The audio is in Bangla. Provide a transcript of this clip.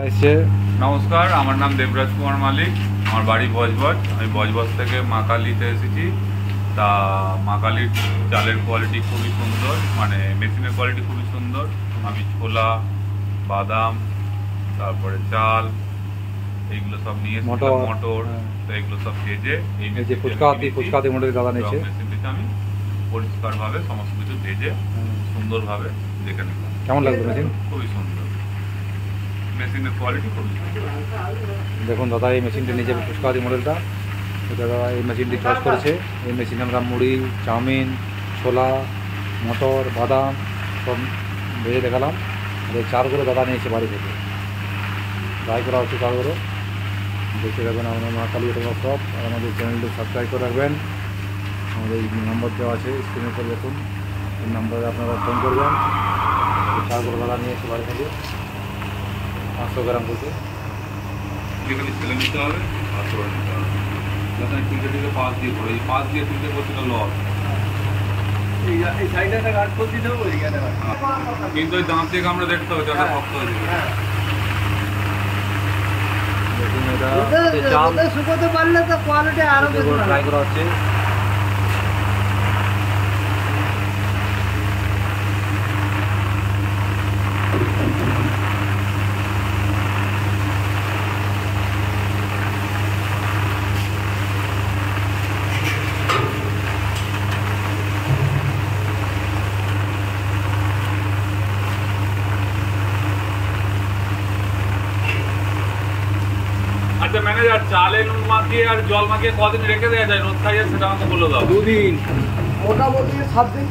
নমস্কার, আমার নাম দেবরাজ কুমার মালিক। আমার বাড়ি বজবজ। আমি বজবজ থেকে মা কালীতে এসেছি। তা মা কালীর চালের কোয়ালিটি খুবই সুন্দর, মানে মেশিনের কোয়ালিটি খুবই সুন্দর। আমি ছোলা, বাদাম, তারপরে চাল, এইগুলো সব নিয়ে মটর, তো এগুলো সব ভেজে মেশিনটিতে আমি পরিষ্কারভাবে সমস্ত কিছু ভেজে সুন্দরভাবে দেখে নিলাম। কেমন লাগলো মেশিন? খুবই সুন্দর, মেশিনের কোয়ালিটি খুবই সুন্দর। দেখুন দাদা, এই মেশিনটা নিজে ফুচকাওয়াতি মডেলটা, দাদা এই মেশিনটি চয়েস করেছে। এই মেশিনে আমরা মুড়ি, চাউমিন, ছোলা, মটর, বাদাম সব ভেজে দেখালাম। আর এই চালগুলো দাদা নিয়েছে বাড়ি থেকে, ট্রাই করা হচ্ছে চালগুলো। দেখতে রাখবেন আমাদের মা কালী এটা সব। আর আমাদের চ্যানেলটি সাবস্ক্রাইব করে রাখবেন। আমাদের এই নম্বর দেওয়া আছে স্ক্রিনের উপর, দেখুন এই নম্বরে আপনারা ফোন করবেন। এই চালগুলো দাদা নিয়েছে বাড়ি থেকে 500 গ্রাম থেকে। যেখানে ছেলে নিতে হবে আর করে নিতে হবে, যাতে তিনটে পাঁচ দিয়ে করে, এই পাঁচ দিয়ে তিনটে প্রতিটা লস। কিন্তু ওই দাঁত দিয়ে আমরা দেখতে হবে যাতে শক্ত হয়ে যাবে। দেখুন এটা শুকোতে পারলে তো কোয়ালিটি আরো বেশি ট্রাই করা হচ্ছে। আচ্ছা ম্যানেজার, চালে নুন মাখিয়ে আর জল মাখিয়ে কদিন রেখে দেওয়া যায় রোদ খাইয়ে, সেটা আমাকে বলে দাও। 2 দিন, মোটামুটি 7 দিন।